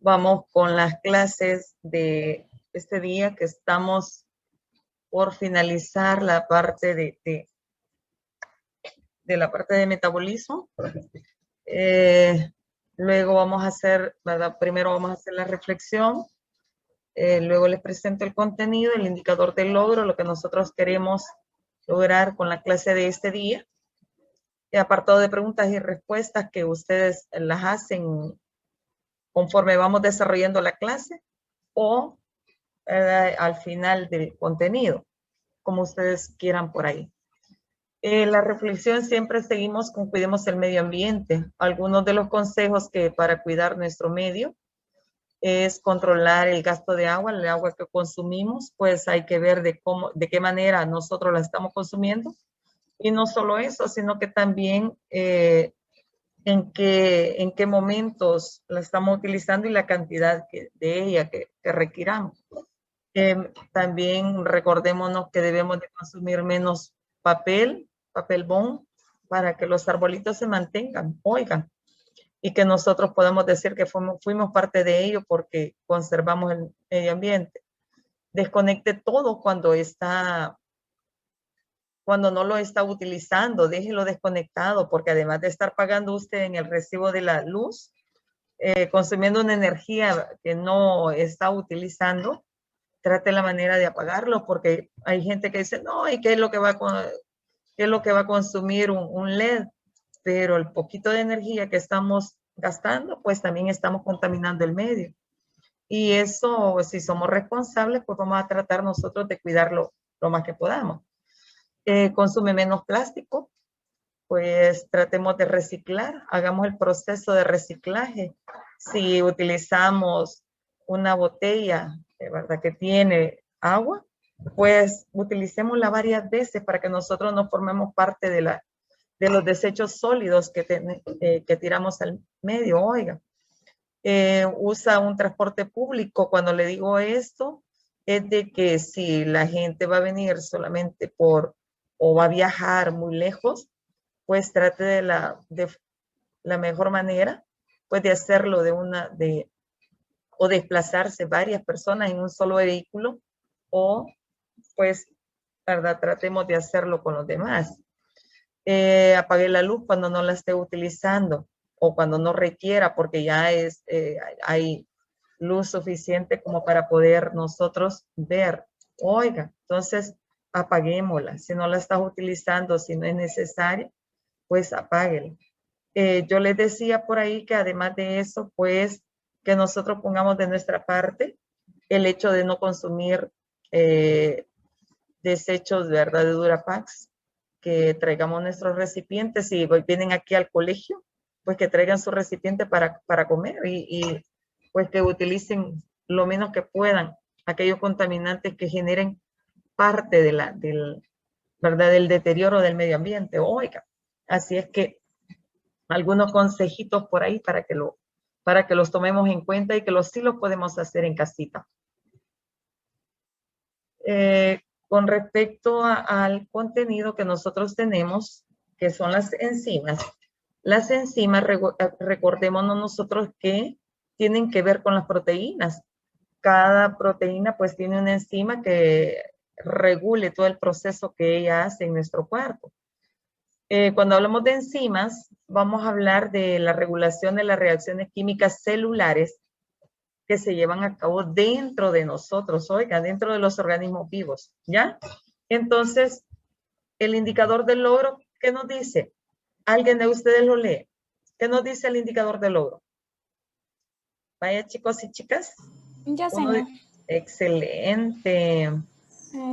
Vamos con las clases de este día que estamos por finalizar la parte de la parte de metabolismo. Luego vamos a hacer, ¿verdad? Primero vamos a hacer la reflexión. Luego les presento el contenido, el indicador del logro, lo que nosotros queremos lograr con la clase de este día. Y apartado de preguntas y respuestas que ustedes las hacen conforme vamos desarrollando la clase o al final del contenido, como ustedes quieran por ahí. La reflexión siempre seguimos con cuidemos el medio ambiente. Algunos de los consejos que para cuidar nuestro medio es controlar el gasto de agua, el agua que consumimos, pues hay que ver de qué manera nosotros la estamos consumiendo. Y no solo eso, sino que también en qué momentos la estamos utilizando y la cantidad de ella que requiramos. También recordémonos que debemos de consumir menos papel bond, para que los arbolitos se mantengan, oigan, y que nosotros podamos decir que fuimos parte de ello porque conservamos el medio ambiente. Desconecte todo cuando no lo está utilizando, déjelo desconectado, porque además de estar pagando usted en el recibo de la luz, consumiendo una energía que no está utilizando, trate la manera de apagarlo, porque hay gente que dice, no, ¿y qué es lo que va a consumir un LED? Pero el poquito de energía que estamos gastando, pues también estamos contaminando el medio. Y eso, si somos responsables, pues vamos a tratar nosotros de cuidarlo lo más que podamos. Consume menos plástico, pues tratemos de reciclar, hagamos el proceso de reciclaje. Si utilizamos una botella, ¿verdad?, que tiene agua, pues utilicémosla varias veces para que nosotros no formemos parte de los desechos sólidos que tiramos al medio. Oiga, usa un transporte público. Cuando le digo esto, es de que si la gente va a venir solamente o va a viajar muy lejos, pues trate de la mejor manera, pues de hacerlo o desplazarse varias personas en un solo vehículo, o pues, ¿verdad?, tratemos de hacerlo con los demás. Apague la luz cuando no la esté utilizando o cuando no requiera, porque ya hay luz suficiente como para poder nosotros ver. Oiga, entonces apaguémosla. Si no la estás utilizando, si no es necesario, pues apáguela. Yo les decía por ahí que además de eso, pues que nosotros pongamos de nuestra parte el hecho de no consumir desechos, ¿verdad?, de Durapax, que traigamos nuestros recipientes. Si vienen aquí al colegio, pues que traigan su recipiente para comer y pues que utilicen lo menos que puedan aquellos contaminantes que generen parte ¿verdad?, del deterioro del medio ambiente. Oiga, así es que algunos consejitos por ahí para que los tomemos en cuenta y que sí los podemos hacer en casita. Con respecto al contenido que nosotros tenemos, que son las enzimas recordémonos nosotros que tienen que ver con las proteínas. Cada proteína pues tiene una enzima que regule todo el proceso que ella hace en nuestro cuerpo. Cuando hablamos de enzimas, vamos a hablar de la regulación de las reacciones químicas celulares que se llevan a cabo dentro de nosotros, oiga, dentro de los organismos vivos, ¿ya? Entonces, el indicador del logro, ¿qué nos dice? ¿Alguien de ustedes lo lee? ¿Qué nos dice el indicador del logro? Vaya, chicos y chicas. Ya, señor. Excelente.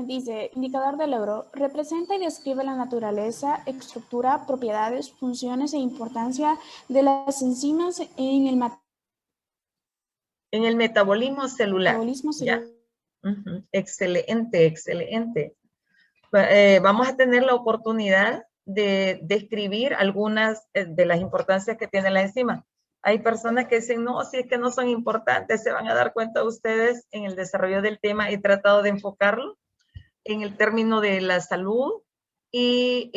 Dice, indicador de logro, representa y describe la naturaleza, estructura, propiedades, funciones e importancia de las enzimas en el metabolismo celular. Metabolismo celular. Excelente, excelente. Vamos a tener la oportunidad de describir algunas de las importancias que tiene la enzima. Hay personas que dicen, no, si es que no son importantes, se van a dar cuenta ustedes en el desarrollo del tema. He tratado de enfocarlo en el término de la salud y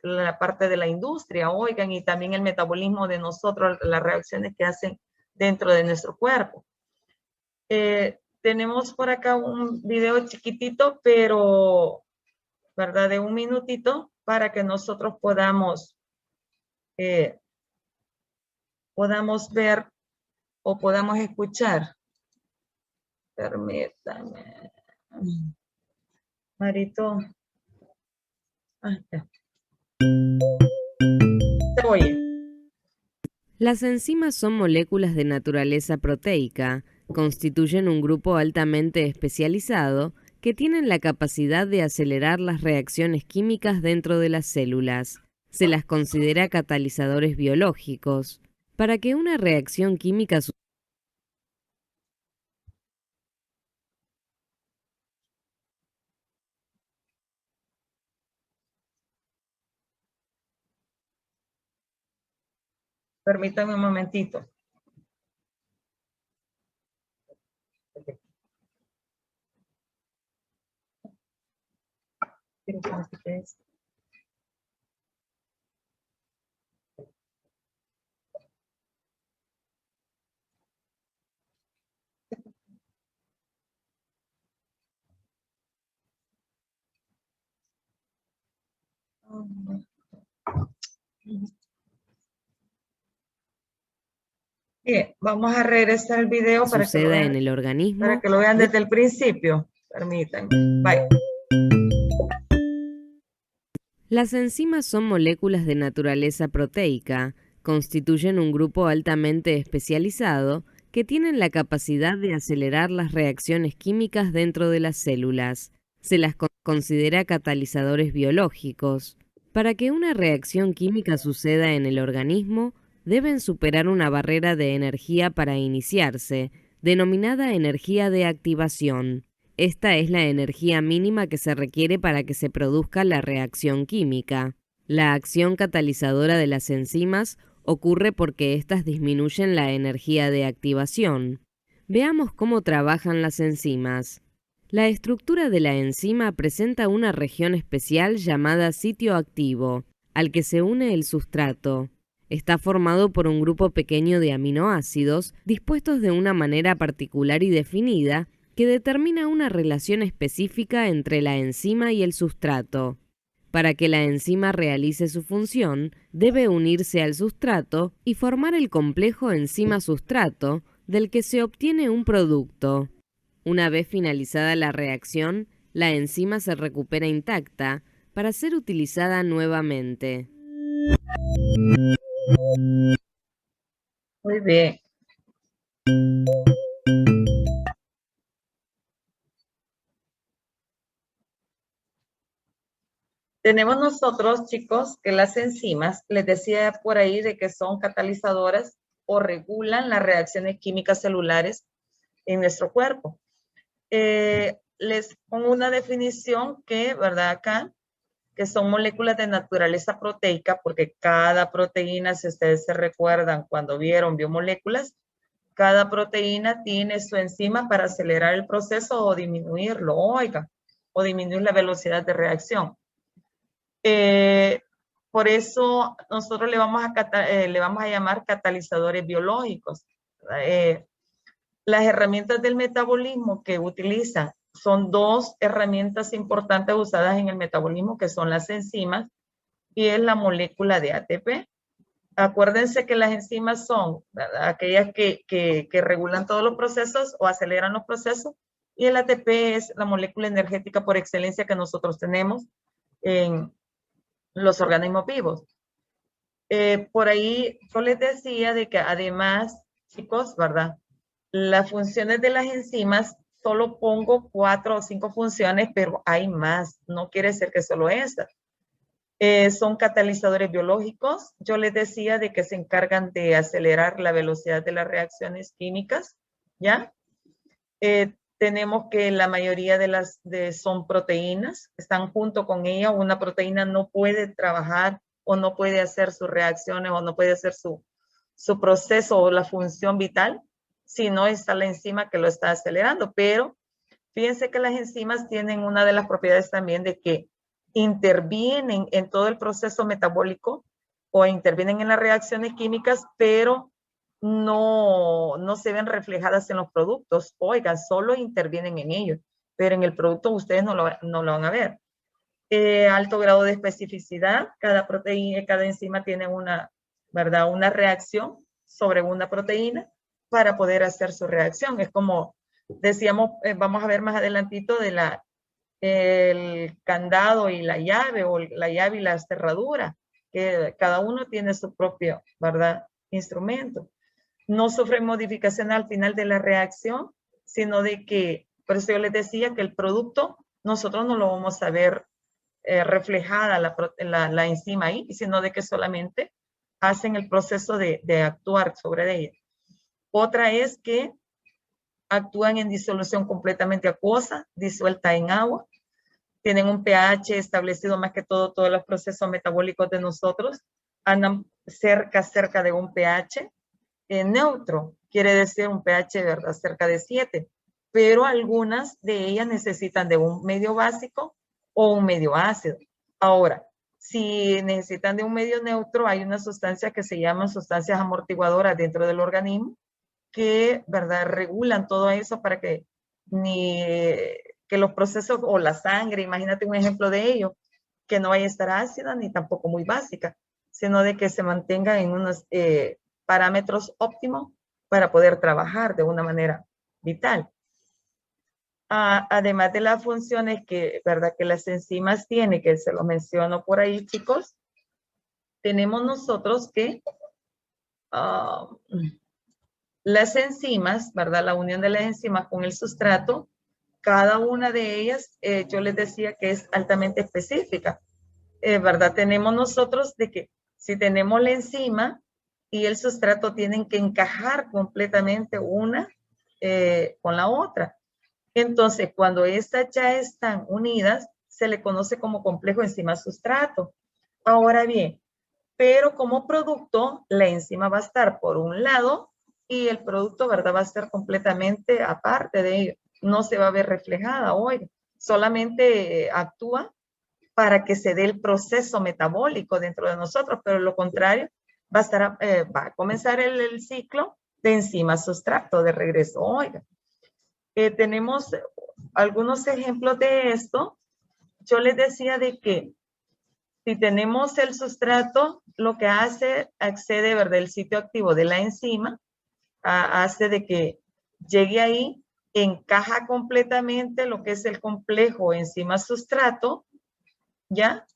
la parte de la industria, oigan, y también el metabolismo de nosotros, las reacciones que hacen dentro de nuestro cuerpo. Tenemos por acá un video chiquitito, pero, ¿verdad? De un minutito para que nosotros podamos ver o podamos escuchar. Permítame. Marito. Se oye. Las enzimas son moléculas de naturaleza proteica, constituyen un grupo altamente especializado que tienen la capacidad de acelerar las reacciones químicas dentro de las células. Se las considera catalizadores biológicos. Para que una reacción química Permítame un momentito. Quiero que me quite esto. Bien, vamos a regresar al video para que lo suceda vean, en el organismo, para que lo vean desde el principio. Permítanme. Bye. Las enzimas son moléculas de naturaleza proteica, constituyen un grupo altamente especializado que tienen la capacidad de acelerar las reacciones químicas dentro de las células. Se las considera catalizadores biológicos. Para que una reacción química suceda en el organismo, deben superar una barrera de energía para iniciarse, denominada energía de activación. Esta es la energía mínima que se requiere para que se produzca la reacción química. La acción catalizadora de las enzimas ocurre porque éstas disminuyen la energía de activación. Veamos cómo trabajan las enzimas. La estructura de la enzima presenta una región especial llamada sitio activo, al que se une el sustrato. Está formado por un grupo pequeño de aminoácidos dispuestos de una manera particular y definida que determina una relación específica entre la enzima y el sustrato. Para que la enzima realice su función, debe unirse al sustrato y formar el complejo enzima-sustrato, del que se obtiene un producto. Una vez finalizada la reacción, la enzima se recupera intacta para ser utilizada nuevamente. Muy bien. Tenemos nosotros, chicos, que las enzimas, les decía por ahí de que son catalizadoras o regulan las reacciones químicas celulares en nuestro cuerpo. Les pongo una definición que, ¿verdad? Acá, que son moléculas de naturaleza proteica, porque cada proteína, si ustedes se recuerdan cuando vieron biomoléculas, cada proteína tiene su enzima para acelerar el proceso o disminuirlo, oiga, o disminuir la velocidad de reacción. Por eso nosotros le vamos a llamar catalizadores biológicos. Las herramientas del metabolismo que utilizan son dos herramientas importantes usadas en el metabolismo, que son las enzimas y es la molécula de ATP. Acuérdense que las enzimas son, ¿verdad?, aquellas que regulan todos los procesos o aceleran los procesos, y el ATP es la molécula energética por excelencia que nosotros tenemos en los organismos vivos. Por ahí yo les decía de que además, chicos, ¿verdad?, las funciones de las enzimas, solo pongo 4 o 5 funciones, pero hay más, no quiere decir que solo esas. Son catalizadores biológicos. Yo les decía de que se encargan de acelerar la velocidad de las reacciones químicas, ¿ya? Tenemos que la mayoría son proteínas, están junto con ella. Una proteína no puede trabajar o no puede hacer sus reacciones o no puede hacer su proceso o la función vital si no está la enzima que lo está acelerando. Pero fíjense que las enzimas tienen una de las propiedades también de que intervienen en todo el proceso metabólico o intervienen en las reacciones químicas, pero no se ven reflejadas en los productos. Oigan, solo intervienen en ellos, pero en el producto ustedes no lo van a ver. Alto grado de especificidad, cada proteína, cada enzima tiene una reacción sobre una proteína para poder hacer su reacción. Es como decíamos, vamos a ver más adelantito de el candado y la llave, o la llave y la cerradura, que cada uno tiene su propio, instrumento. No sufren modificación al final de la reacción, sino de que, por eso yo les decía que el producto nosotros no lo vamos a ver reflejada la enzima ahí, sino de que solamente hacen el proceso de actuar sobre ella. Otra es que actúan en disolución completamente acuosa, disuelta en agua, tienen un pH establecido, más que todo, todos los procesos metabólicos de nosotros andan cerca de un pH neutro, quiere decir un pH, cerca de 7, pero algunas de ellas necesitan de un medio básico o un medio ácido. Ahora, si necesitan de un medio neutro, hay una sustancia que se llaman sustancias amortiguadoras dentro del organismo que, regulan todo eso para que que los procesos o la sangre, imagínate un ejemplo de ello, que no vaya a estar ácida ni tampoco muy básica, sino de que se mantenga en unos parámetros óptimos para poder trabajar de una manera vital. Además de las funciones que las enzimas tienen, que se lo menciono por ahí, chicos, tenemos nosotros que las enzimas, la unión de las enzimas con el sustrato, cada una de ellas, yo les decía que es altamente específica. Tenemos nosotros de que si tenemos la enzima y el sustrato tienen que encajar completamente una con la otra. Entonces, cuando estas ya están unidas, se le conoce como complejo enzima-sustrato. Ahora bien, pero como producto, la enzima va a estar por un lado y el producto, va a estar completamente aparte de ello. No se va a ver reflejada hoy. Solamente actúa para que se dé el proceso metabólico dentro de nosotros, pero lo contrario, va a comenzar el ciclo de enzima-sustrato de regreso. Oiga. Tenemos algunos ejemplos de esto. Yo les decía de que si tenemos el sustrato, lo que hace, accede, el sitio activo de la enzima, hace de que llegue ahí, encaja completamente lo que es el complejo enzima-sustrato, ¿ya?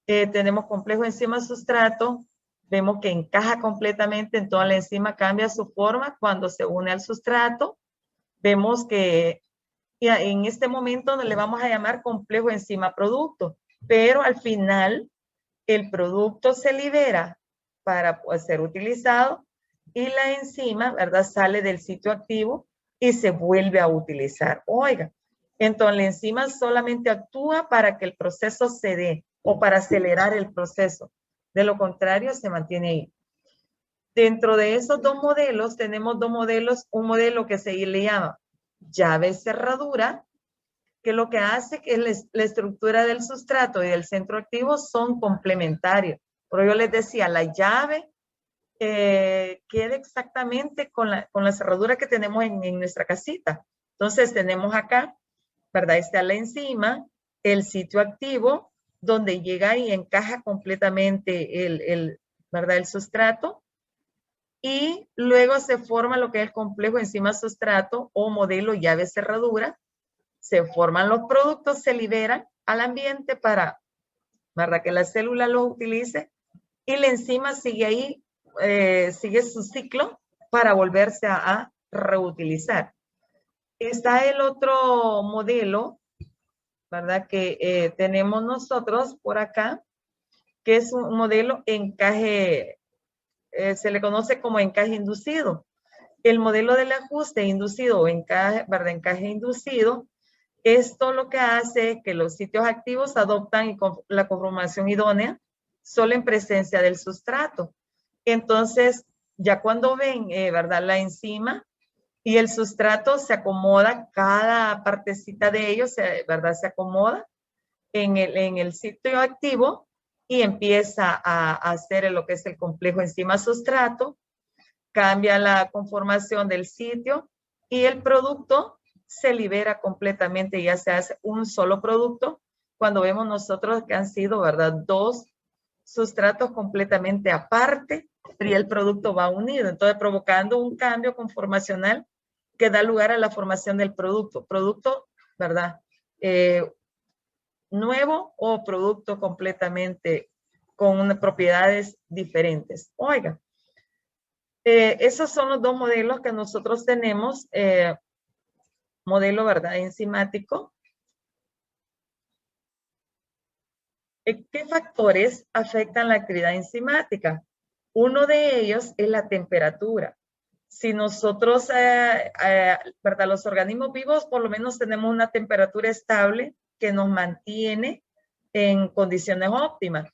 Tenemos complejo enzima-sustrato, vemos que encaja completamente en toda la enzima, cambia su forma cuando se une al sustrato. Vemos que en este momento le vamos a llamar complejo enzima-producto, pero al final el producto se libera para ser utilizado y la enzima, sale del sitio activo y se vuelve a utilizar. Oiga, entonces la enzima solamente actúa para que el proceso se dé o para acelerar el proceso. De lo contrario, se mantiene ahí. Dentro de esos dos modelos, tenemos dos modelos, un modelo que se le llama llave cerradura, que lo que hace que la estructura del sustrato y del centro activo son complementarios. Pero yo les decía, la llave queda exactamente con la cerradura que tenemos en nuestra casita. Entonces tenemos acá, está la enzima, el sitio activo, donde llega y encaja completamente el sustrato. Y luego se forma lo que es el complejo enzima-sustrato o modelo llave-cerradura. Se forman los productos, se liberan al ambiente para que la célula los utilice y la enzima sigue ahí, sigue su ciclo para volverse a reutilizar. Está el otro modelo, que tenemos nosotros por acá, que es un modelo encaje, se le conoce como encaje inducido. El modelo del ajuste inducido o encaje inducido, esto lo que hace es que los sitios activos adoptan la conformación idónea solo en presencia del sustrato. Entonces, ya cuando ven, la enzima y el sustrato se acomoda, cada partecita de ellos, se acomoda en el sitio activo y empieza a hacer lo que es el complejo enzima-sustrato. cambia la conformación del sitio y el producto se libera completamente, ya se hace un solo producto. Cuando vemos nosotros que han sido, ¿verdad?, dos sustratos completamente aparte, pero ya el producto va unido, entonces provocando un cambio conformacional que da lugar a la formación del producto, ¿verdad?, nuevo o producto completamente con propiedades diferentes. Oiga, esos son los dos modelos que nosotros tenemos, modelo, ¿verdad?, enzimático. ¿Qué factores afectan la actividad enzimática? Uno de ellos es la temperatura. Si nosotros, ¿verdad?, los organismos vivos por lo menos tenemos una temperatura estable que nos mantiene en condiciones óptimas.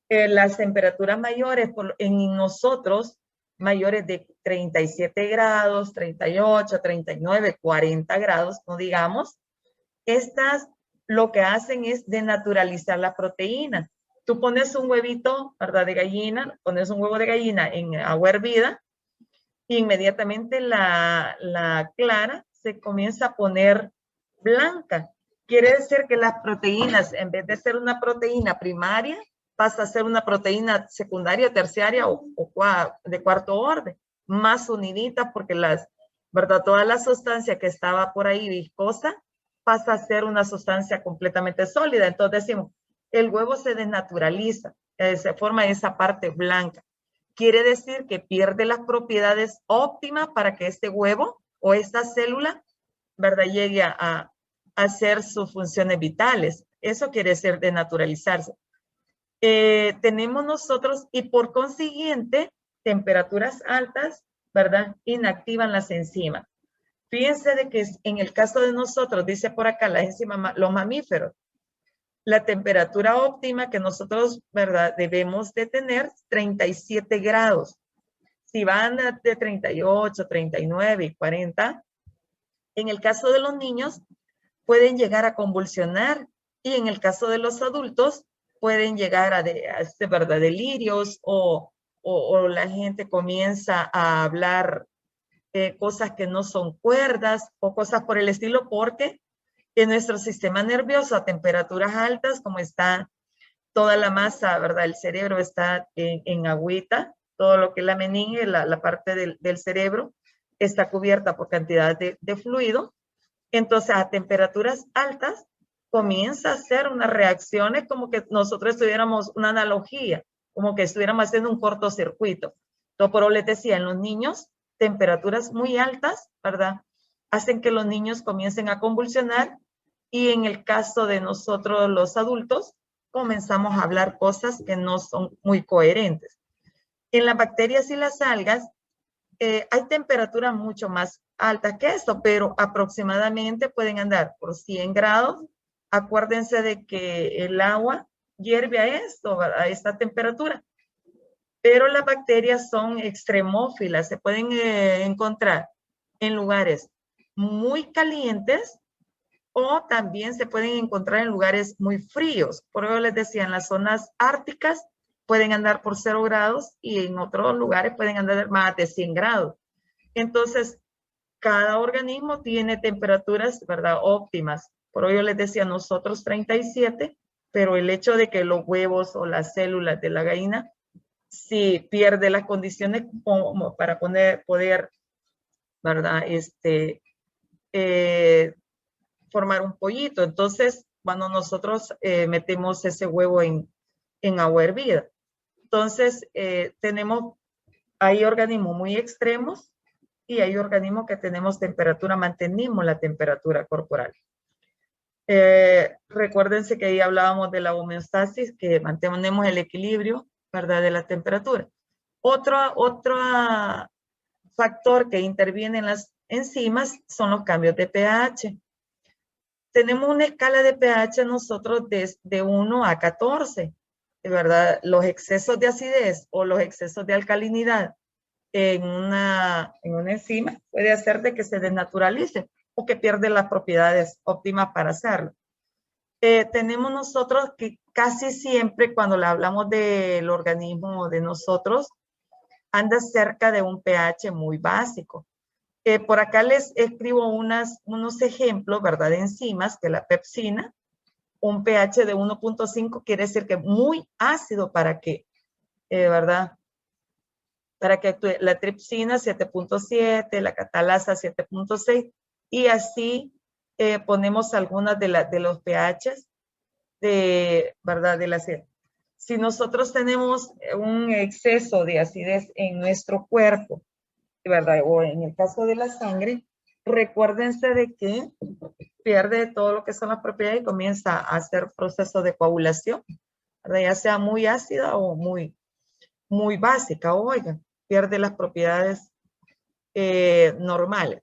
Las temperaturas mayores en nosotros, mayores de 37 grados, 38, 39, 40 grados, no digamos, estas lo que hacen es denaturalizar la proteína. Tú pones un huevito, ¿verdad?, de gallina, pones un huevo de gallina en agua hervida, e inmediatamente la clara se comienza a poner blanca. Quiere decir que las proteínas, en vez de ser una proteína primaria, pasa a ser una proteína secundaria, terciaria o de cuarto orden, más unidita, porque ¿verdad?, toda la sustancia que estaba por ahí viscosa pasa a ser una sustancia completamente sólida. Entonces decimos, el huevo se desnaturaliza, se forma esa parte blanca. Quiere decir que pierde las propiedades óptimas para que este huevo o esta célula, ¿verdad?, llegue a hacer sus funciones vitales. Eso quiere decir denaturalizarse. Tenemos nosotros, y por consiguiente, temperaturas altas, ¿verdad?, inactivan las enzimas. Fíjense de que en el caso de nosotros, dice por acá, las enzimas, los mamíferos, la temperatura óptima que nosotros, ¿verdad?, debemos de tener 37 grados. Si van de 38, 39 y 40, en el caso de los niños pueden llegar a convulsionar, y en el caso de los adultos pueden llegar a ¿verdad?, delirios o la gente comienza a hablar cosas que no son cuerdas o cosas por el estilo, porque en nuestro sistema nervioso a temperaturas altas, como está toda la masa, ¿verdad?, el cerebro está en agüita, todo lo que es la meninge, la parte del cerebro, está cubierta por cantidad de fluido. Entonces, a temperaturas altas, comienza a hacer unas reacciones como que nosotros tuviéramos una analogía, como que estuviéramos haciendo un cortocircuito. Entonces, por eso les decía, en los niños, temperaturas muy altas, ¿verdad?, hacen que los niños comiencen a convulsionar, y en el caso de nosotros los adultos, comenzamos a hablar cosas que no son muy coherentes. En las bacterias y las algas, hay temperaturas mucho más altas que esto, pero aproximadamente pueden andar por 100 grados. Acuérdense de que el agua hierve a esto, a esta temperatura. Pero las bacterias son extremófilas, se pueden encontrar en lugares muy calientes o también se pueden encontrar en lugares muy fríos. Por eso les decía, en las zonas árticas pueden andar por 0 grados y en otros lugares pueden andar más de 100 grados. Entonces, cada organismo tiene temperaturas, ¿verdad?, óptimas. Por ello les decía, nosotros 37, pero el hecho de que los huevos o las células de la gallina, si pierde las condiciones como para poder, ¿verdad?, formar un pollito. Entonces, cuando nosotros metemos ese huevo en agua hervida. Entonces, hay organismos muy extremos y hay organismos que tenemos temperatura, mantenimos la temperatura corporal. Recuérdense que ahí hablábamos de la homeostasis, que mantenemos el equilibrio, ¿verdad?, de la temperatura. Otro factor que interviene en las enzimas son los cambios de pH. Tenemos una escala de pH nosotros de 1 a 14, ¿verdad? Los excesos de acidez o los excesos de alcalinidad en una enzima puede hacer de que se desnaturalice o que pierde las propiedades óptimas para hacerlo. Tenemos nosotros que casi siempre cuando le hablamos del organismo de nosotros, anda cerca de un pH muy básico. Por acá les escribo unos ejemplos, ¿verdad? De enzimas, que la pepsina, un pH de 1.5 quiere decir que muy ácido para que, ¿verdad? Para que actúe. La tripsina 7.7, la catalasa 7.6 y así ponemos algunas de los pHs ¿verdad? De la acidez. Si nosotros tenemos un exceso de acidez en nuestro cuerpo, ¿verdad? O en el caso de la sangre, recuérdense de que pierde todo lo que son las propiedades y comienza a hacer proceso de coagulación, ¿verdad? Ya sea muy ácida o muy básica, oigan, pierde las propiedades normales.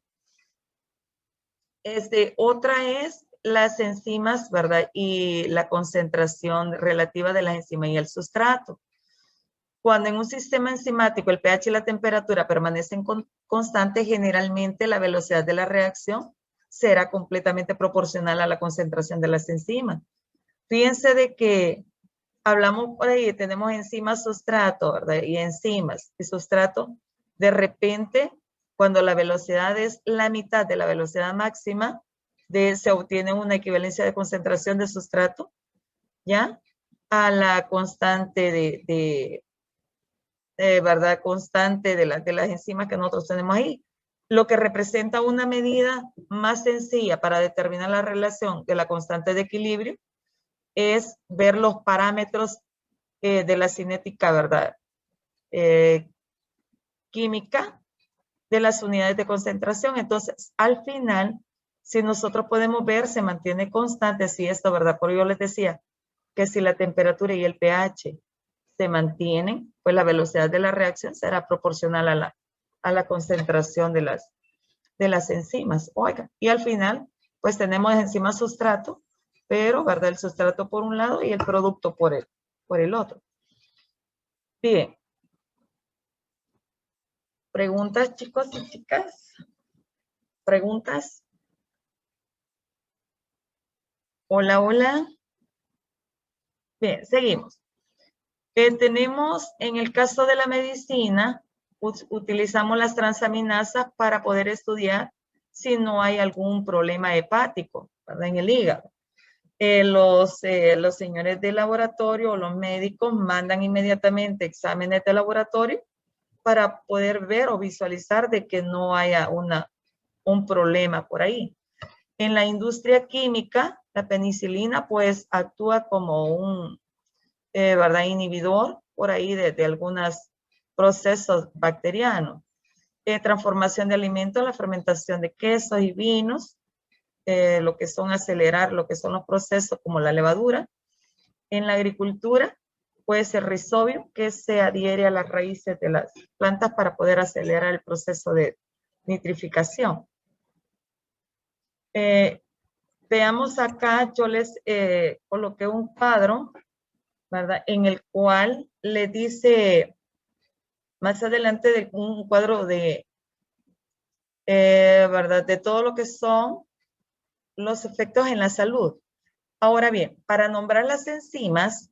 Otra es las enzimas, ¿verdad? Y la concentración relativa de las enzimas y el sustrato. Cuando en un sistema enzimático el pH y la temperatura permanecen constantes, generalmente la velocidad de la reacción será completamente proporcional a la concentración de las enzimas. Fíjense de que hablamos por ahí, tenemos enzimas, sustrato, ¿verdad? Y enzimas y sustrato, de repente, cuando la velocidad es la mitad de la velocidad máxima, se obtiene una equivalencia de concentración de sustrato, ¿ya? A la constante ¿verdad? Constante de las enzimas que nosotros tenemos ahí. Lo que representa una medida más sencilla para determinar la relación de la constante de equilibrio es ver los parámetros de la cinética, ¿verdad? Química de las unidades de concentración. Entonces, al final, si nosotros podemos ver, se mantiene constante, si esto, ¿verdad? Por yo les decía que si la temperatura y el pH se mantienen, pues la velocidad de la reacción será proporcional a la concentración de las enzimas. Oiga, y al final, pues tenemos enzimas sustrato, pero, ¿verdad? El sustrato por un lado y el producto por el otro. Bien. ¿Preguntas, chicos y chicas? ¿Preguntas? Hola, hola. Bien, seguimos. Tenemos, en el caso de la medicina, utilizamos las transaminasas para poder estudiar si no hay algún problema hepático, ¿verdad? En el hígado. Los señores de laboratorio o los médicos mandan inmediatamente exámenes de laboratorio para poder ver o visualizar de que no haya un problema por ahí. En la industria química, la penicilina pues actúa como un ¿verdad? Inhibidor por ahí de algunos procesos bacterianos. Transformación de alimentos, la fermentación de quesos y vinos, lo que son acelerar, lo que son los procesos como la levadura. En la agricultura puede ser rizobio, que se adhiere a las raíces de las plantas para poder acelerar el proceso de nitrificación. Veamos acá, yo les coloqué un cuadro, ¿verdad? En el cual le dice más adelante un cuadro ¿verdad? De todo lo que son los efectos en la salud. Ahora bien, para nombrar las enzimas,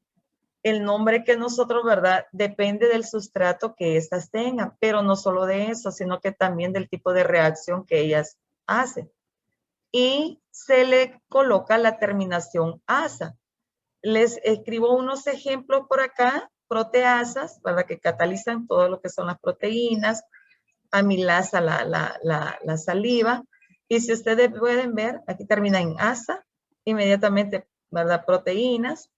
el nombre que nosotros, ¿verdad? Depende del sustrato que éstas tengan, pero no solo de eso, sino que también del tipo de reacción que ellas hacen. Y se le coloca la terminación asa. Les escribo unos ejemplos por acá, proteasas, ¿verdad? Que catalizan todo lo que son las proteínas, amilasa la saliva, y si ustedes pueden ver, aquí termina en asa, inmediatamente, ¿verdad? Proteínas,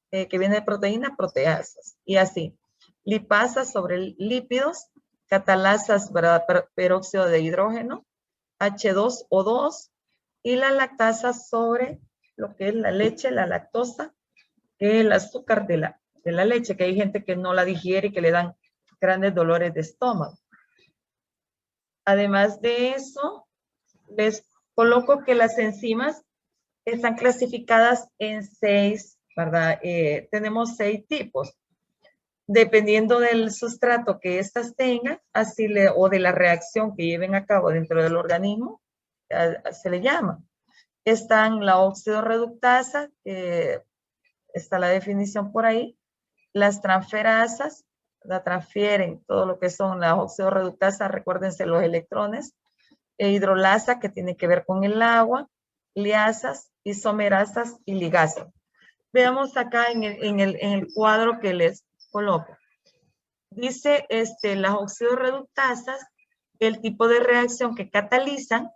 que viene de proteínas, proteasas, y así. Lipasas sobre lípidos, catalasas, ¿verdad? Peróxido de hidrógeno, H2O2, y la lactasa sobre lo que es la leche, la lactosa, que es el azúcar de la leche, que hay gente que no la digiere y que le dan grandes dolores de estómago. Además de eso, les coloco que las enzimas están clasificadas en 6, ¿verdad? Tenemos 6 tipos. Dependiendo del sustrato que éstas tengan, o de la reacción que lleven a cabo dentro del organismo, se le llama. Están la oxidorreductasa, está la definición por ahí, las transferasas, la transfieren todo lo que son las oxidorreductasas, recuérdense los electrones, e hidrolasa, que tiene que ver con el agua, liasas, isomerasas y ligasas. Veamos acá en el cuadro que les coloco. Dice las oxidorreductasas, el tipo de reacción que catalizan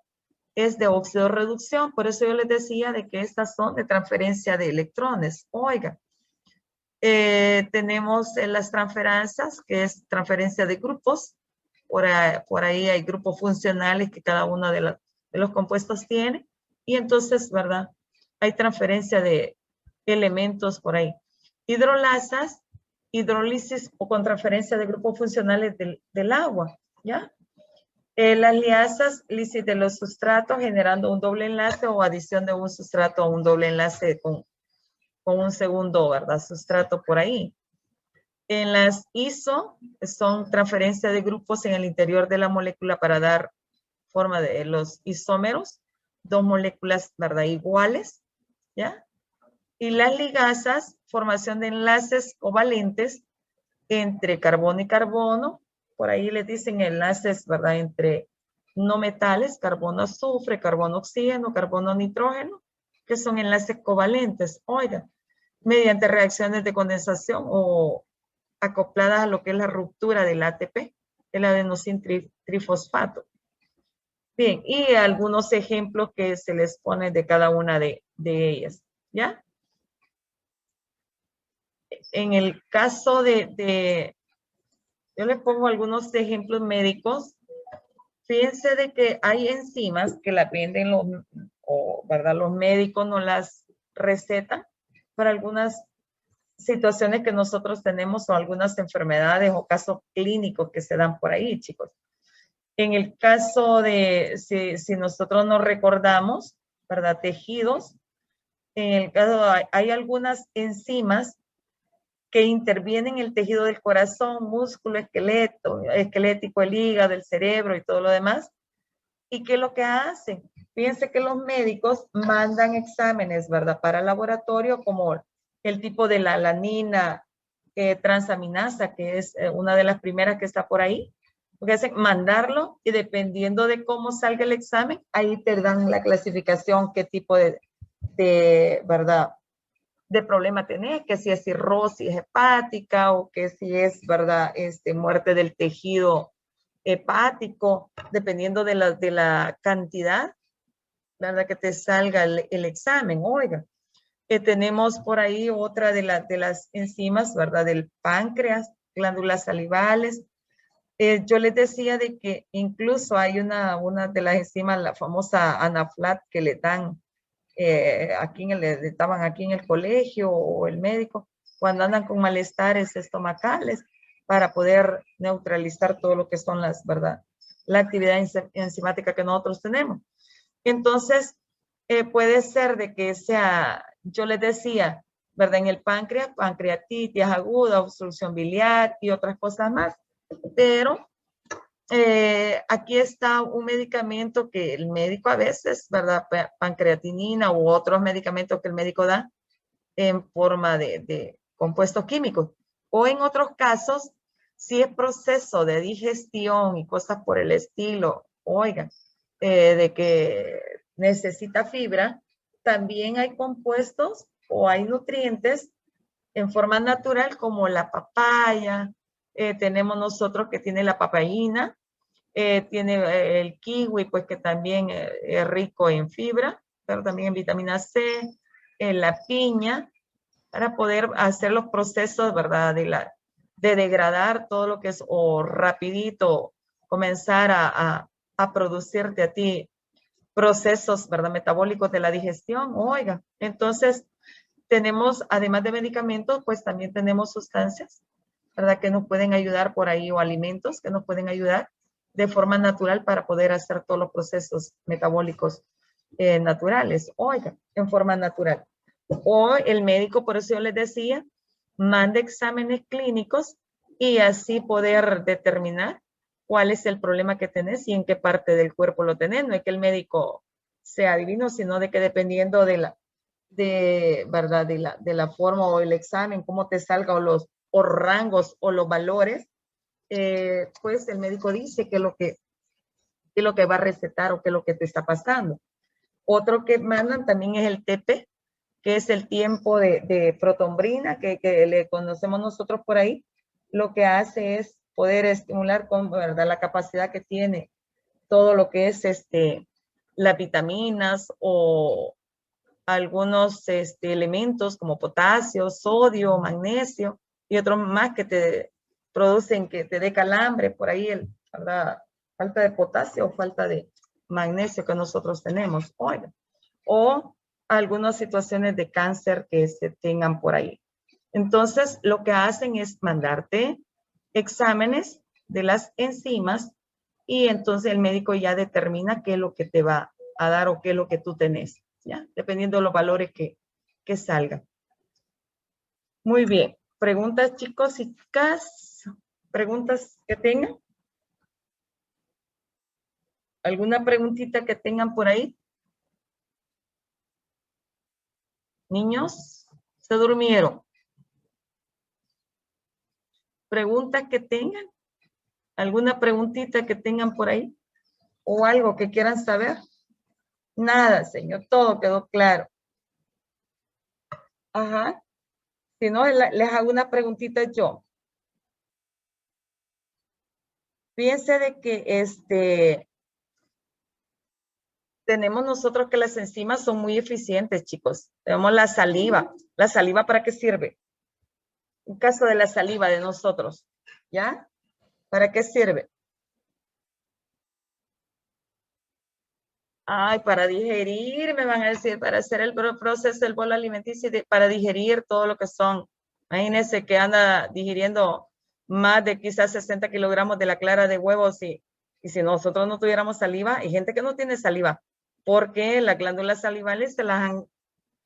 es de oxidorreducción. Por eso yo les decía de que estas son de transferencia de electrones. Oiga, tenemos las transferencias, que es transferencia de grupos. Por ahí hay grupos funcionales que cada uno de los compuestos tiene. Y entonces, ¿verdad? Hay transferencia de elementos por ahí. Hidrolasas, hidrólisis o con transferencia de grupos funcionales del agua, ¿ya? Las liasas, lisis de los sustratos generando un doble enlace o adición de un sustrato a un doble enlace con un segundo, ¿verdad? Sustrato por ahí. En las iso son transferencia de grupos en el interior de la molécula para dar forma de los isómeros, dos moléculas, ¿verdad? Iguales, ¿ya? Y las ligasas, formación de enlaces covalentes entre carbono y carbono. Por ahí les dicen enlaces, ¿verdad? Entre no metales, carbono azufre, carbono oxígeno, carbono nitrógeno, que son enlaces covalentes. Oigan, mediante reacciones de condensación o acopladas a lo que es la ruptura del ATP, el adenosín trifosfato. Bien, y algunos ejemplos que se les pone de cada una de ellas, ¿ya? En el caso yo les pongo algunos ejemplos médicos. Fíjense de que hay enzimas que las venden ¿verdad? Los médicos no las recetan para algunas situaciones que nosotros tenemos o algunas enfermedades o casos clínicos que se dan por ahí, chicos. En el caso de, si nosotros nos recordamos, ¿verdad? Tejidos, en el caso hay algunas enzimas que intervienen en el tejido del corazón, músculo, esquelético, el hígado, el cerebro y todo lo demás. ¿Y qué es lo que hacen? Fíjense que los médicos mandan exámenes, ¿verdad? Para el laboratorio, como el tipo de la alanina transaminasa, que es una de las primeras que está por ahí. Lo que hacen, mandarlo, y dependiendo de cómo salga el examen, ahí te dan la clasificación, qué tipo de ¿verdad? De problema tenés, que si es cirrosis hepática o que si es, ¿verdad? Muerte del tejido hepático, dependiendo de la cantidad, ¿verdad? Que te salga el examen. Oiga, tenemos por ahí otra de las enzimas, ¿verdad? Del páncreas, glándulas salivales. Yo les decía de que incluso hay una de las enzimas, la famosa Anaflat, que le dan estaban aquí en el colegio o el médico, cuando andan con malestares estomacales, para poder neutralizar todo lo que son ¿verdad? La actividad enzimática que nosotros tenemos. Entonces, puede ser de que sea, yo les decía, ¿verdad? En el páncreas, pancreatitis aguda, obstrucción biliar y otras cosas más. Pero aquí está un medicamento que el médico a veces, ¿verdad? Pancreatinina u otros medicamentos que el médico da en forma de compuestos químicos. O en otros casos, si es proceso de digestión y cosas por el estilo, oigan, de que necesita fibra, también hay compuestos o hay nutrientes en forma natural como la papaya. Tenemos nosotros que tiene la papayina, tiene el kiwi, pues que también es rico en fibra, pero también en vitamina C, la piña, para poder hacer los procesos, ¿verdad? De degradar todo lo que es, o rapidito comenzar a producirte a ti procesos, ¿verdad? Metabólicos de la digestión. Oiga, entonces tenemos, además de medicamentos, pues también tenemos sustancias, ¿verdad? Que nos pueden ayudar por ahí, o alimentos que nos pueden ayudar de forma natural para poder hacer todos los procesos metabólicos naturales, oiga, en forma natural. O el médico, por eso yo les decía, manda exámenes clínicos y así poder determinar cuál es el problema que tenés y en qué parte del cuerpo lo tenés. No es que el médico sea adivino, sino de que dependiendo ¿verdad? De la forma o el examen, cómo te salga, o rangos o los valores, pues el médico dice qué es lo que va a recetar o qué es lo que te está pasando. Otro que mandan también es el TP, que es el tiempo de protombrina, que le conocemos nosotros por ahí. Lo que hace es poder estimular con, ¿verdad?, la capacidad que tiene todo lo que es las vitaminas o algunos elementos como potasio, sodio, magnesio y otros más que te producen que te dé calambre, por ahí ¿verdad?, falta de potasio o falta de magnesio que nosotros tenemos, oiga, o algunas situaciones de cáncer que se tengan por ahí. Entonces, lo que hacen es mandarte exámenes de las enzimas y entonces el médico ya determina qué es lo que te va a dar o qué es lo que tú tenés, ¿ya? Dependiendo de los valores que salgan. Muy bien. ¿Preguntas, chicos y chicas? ¿Preguntas que tengan? ¿Alguna preguntita que tengan por ahí? Niños, ¿se durmieron? ¿Preguntas que tengan? ¿Alguna preguntita que tengan por ahí? ¿O algo que quieran saber? Nada, señor, todo quedó claro. Ajá. Si no, les hago una preguntita yo. Fíjense de que tenemos nosotros que las enzimas son muy eficientes, chicos. Tenemos la saliva. ¿La saliva para qué sirve? En caso de la saliva de nosotros, ¿ya? ¿Para qué sirve? Ay, para digerir, me van a decir, para hacer el proceso del bolo alimenticio, para digerir todo lo que son. Imagínense que anda digiriendo más de quizás 60 kilogramos de la clara de huevos y si nosotros no tuviéramos saliva, hay gente que no tiene saliva, porque las glándulas salivales se las han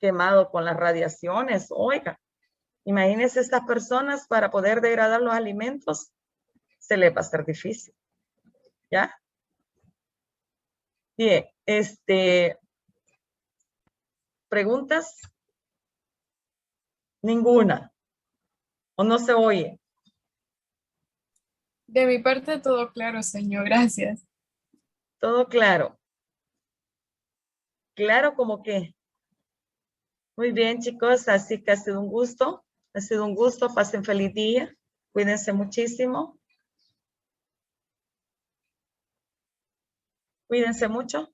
quemado con las radiaciones. Oiga, imagínense estas personas para poder degradar los alimentos, se les va a hacer difícil, ¿ya? Bien, ¿preguntas? Ninguna. ¿O no se oye? De mi parte todo claro, señor. Gracias. Todo claro. Claro como que. Muy bien, chicos. Así que ha sido un gusto. Ha sido un gusto. Pasen feliz día. Cuídense muchísimo. Cuídense mucho.